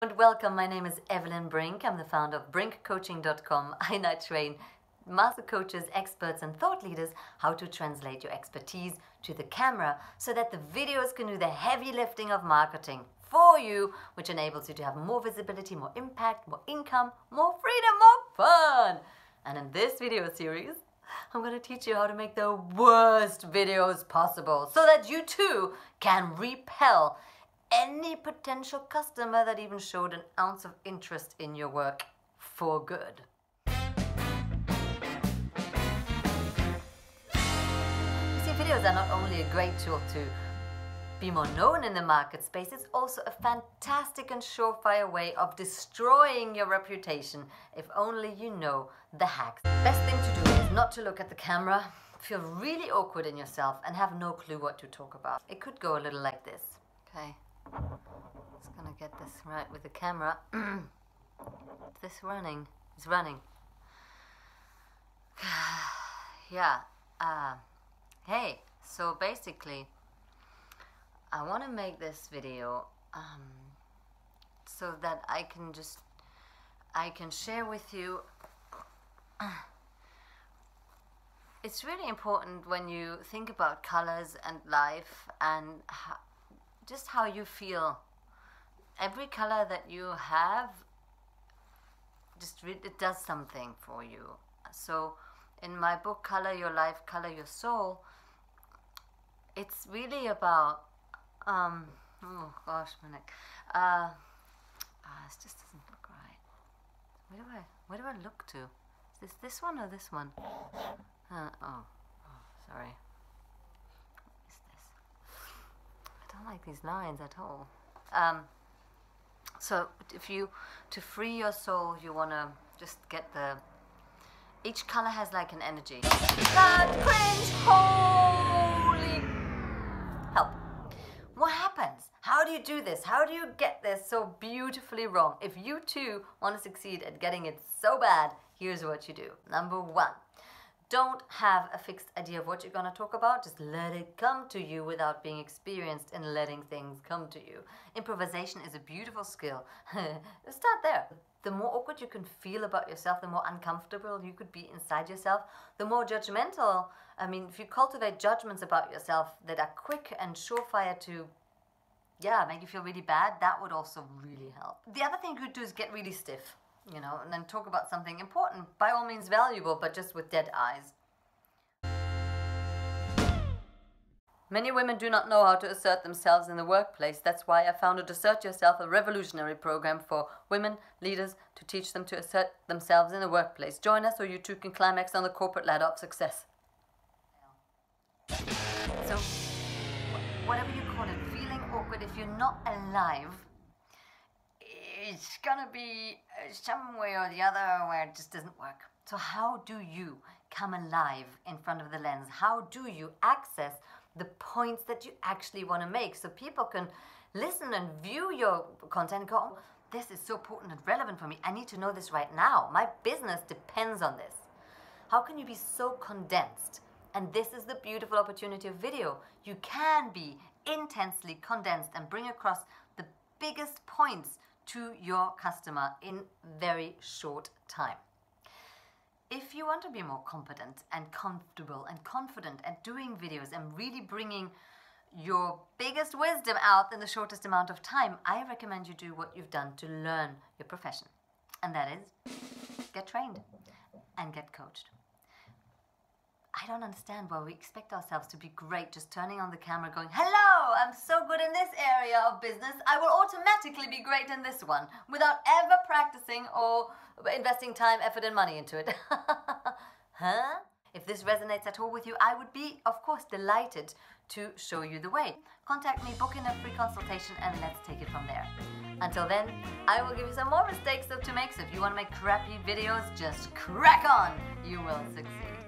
And welcome, my name is Evelyn Brink. I'm the founder of brinkcoaching.com. I now train master coaches, experts and thought leaders how to translate your expertise to the camera so that the videos can do the heavy lifting of marketing for you, which enables you to have more visibility, more impact, more income, more freedom, more fun. And in this video series, I'm going to teach you how to make the worst videos possible so that you too can repel any potential customer that even showed an ounce of interest in your work for good. You see, videos are not only a great tool to be more known in the market space, it's also a fantastic and surefire way of destroying your reputation if only you know the hacks. The best thing to do is not to look at the camera, feel really awkward in yourself and have no clue what to talk about. It could go a little like this. Okay. Just gonna get this right with the camera. Is this running? It's running. Yeah. Hey, so basically, I want to make this video so that I can share with you. It's really important when you think about colors and life and just how you feel. Every color that you have, it does something for you. So in my book, Color Your Life, Color Your Soul, it's really about, oh gosh, my neck. This just doesn't look right. Where do I look to? Is this one or this one? Sorry. I don't like these lines at all. So to free your soul, you want to just get each color has like an energy. God, cringe, holy help. What happens? How do you do this? How do you get this so beautifully wrong? If you too want to succeed at getting it so bad, here's what you do. Number one. Don't have a fixed idea of what you're going to talk about. Just let it come to you without being experienced in letting things come to you. Improvisation is a beautiful skill. Start there. The more awkward you can feel about yourself, the more uncomfortable you could be inside yourself, the more judgmental. I mean, if you cultivate judgments about yourself that are quick and surefire to, make you feel really bad, that would also really help. The other thing you could do is get really stiff. And then talk about something important, by all means valuable, but just with dead eyes. Many women do not know how to assert themselves in the workplace. That's why I founded Assert Yourself, a revolutionary program for women leaders to teach them to assert themselves in the workplace. Join us so you too can climax on the corporate ladder of success. So, whatever you call it, feeling awkward if you're not alive, it's gonna be some way or the other where it just doesn't work. So how do you come alive in front of the lens? How do you access the points that you actually want to make so people can listen and view your content and go, oh, this is so important and relevant for me. I need to know this right now. My business depends on this. How can you be so condensed? And this is the beautiful opportunity of video. You can be intensely condensed and bring across the biggest points to your customer in very short time. If you want to be more competent and comfortable and confident at doing videos and really bringing your biggest wisdom out in the shortest amount of time, I recommend you do what you've done to learn your profession. And that is, get trained and get coached. I don't understand why we expect ourselves to be great just turning on the camera going, hello, I'm so good in this area of business, I will automatically be great in this one, without ever practicing or investing time, effort and money into it. Huh? If this resonates at all with you, I would be, of course, delighted to show you the way. Contact me, book in a free consultation and let's take it from there. Until then, I will give you some more mistakes to make, so if you want to make crappy videos, just crack on, you will succeed.